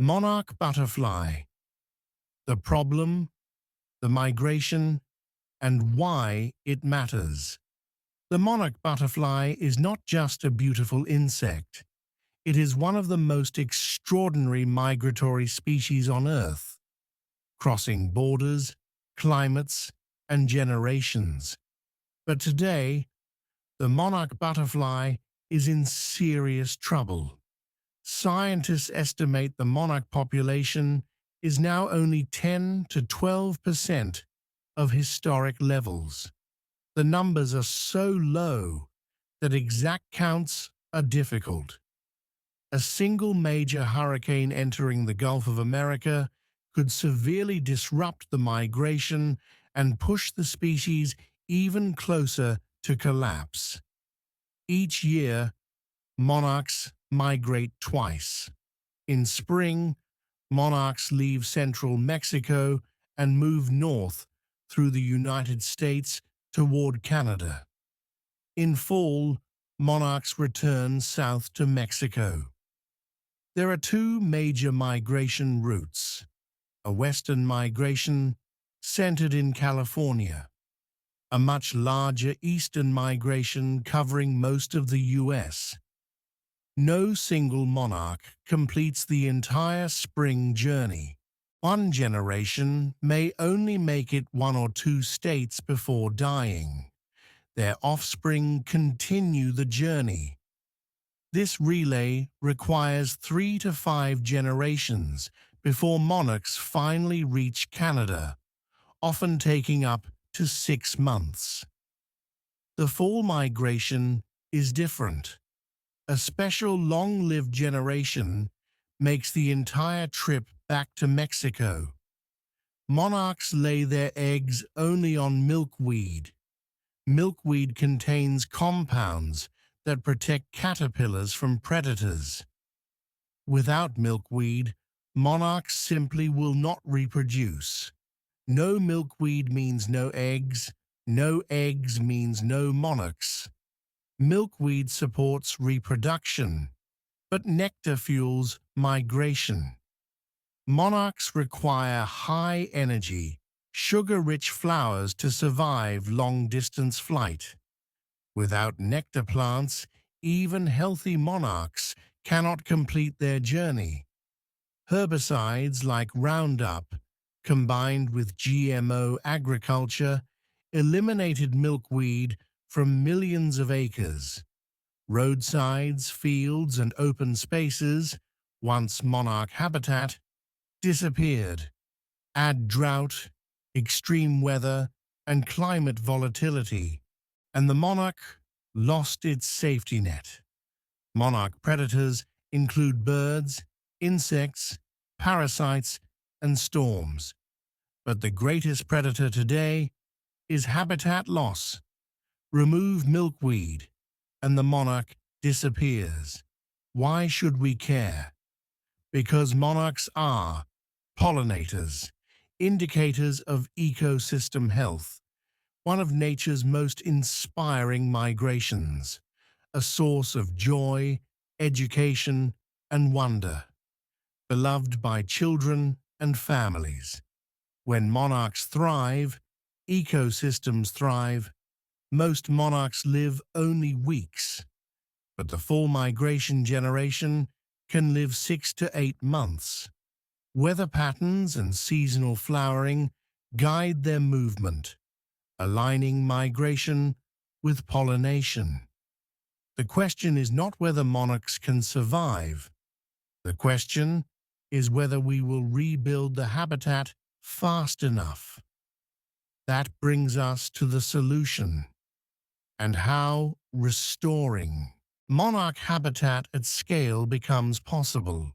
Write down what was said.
Monarch butterfly, the problem, the migration, and why it matters. The monarch butterfly is not just a beautiful insect. It is one of the most extraordinary migratory species on Earth, crossing borders, climates, and generations. But today, the monarch butterfly is in serious trouble. Scientists estimate the monarch population is now only 10 to 12% of historic levels. The numbers are so low that exact counts are difficult. A single major hurricane entering the Gulf of America could severely disrupt the migration and push the species even closer to collapse. Each year, monarchs migrate twice. In spring, monarchs leave central Mexico and move north through the United States toward Canada. In fall, monarchs return south to Mexico. There are two major migration routes: a western migration centered in California, a much larger eastern migration covering most of the U.S. No single monarch completes the entire spring journey. One generation may only make it one or two states before dying. Their offspring continue the journey. This relay requires 3 to 5 generations before monarchs finally reach Canada, often taking up to 6 months. The fall migration is different. A special long-lived generation makes the entire trip back to Mexico. Monarchs lay their eggs only on milkweed. Milkweed contains compounds that protect caterpillars from predators. Without milkweed, monarchs simply will not reproduce. No milkweed means no eggs means no monarchs. Milkweed supports reproduction, but nectar fuels migration. Monarchs require high-energy, sugar-rich flowers to survive long-distance flight. Without nectar plants, even healthy monarchs cannot complete their journey. Herbicides like Roundup, combined with GMO agriculture, eliminated milkweed from millions of acres. Roadsides, fields, and open spaces, once monarch habitat, disappeared. Add drought, extreme weather, and climate volatility, and the monarch lost its safety net. Monarch predators include birds, insects, parasites, and storms. But the greatest predator today is habitat loss. Remove milkweed, and the monarch disappears. Why should we care? Because monarchs are pollinators, indicators of ecosystem health, one of nature's most inspiring migrations, a source of joy, education, and wonder, beloved by children and families. When monarchs thrive, ecosystems thrive. Most monarchs live only weeks, but the fall migration generation can live 6 to 8 months. Weather patterns and seasonal flowering guide their movement, aligning migration with pollination. The question is not whether monarchs can survive. The question is whether we will rebuild the habitat fast enough. That brings us to the solution and how restoring monarch habitat at scale becomes possible.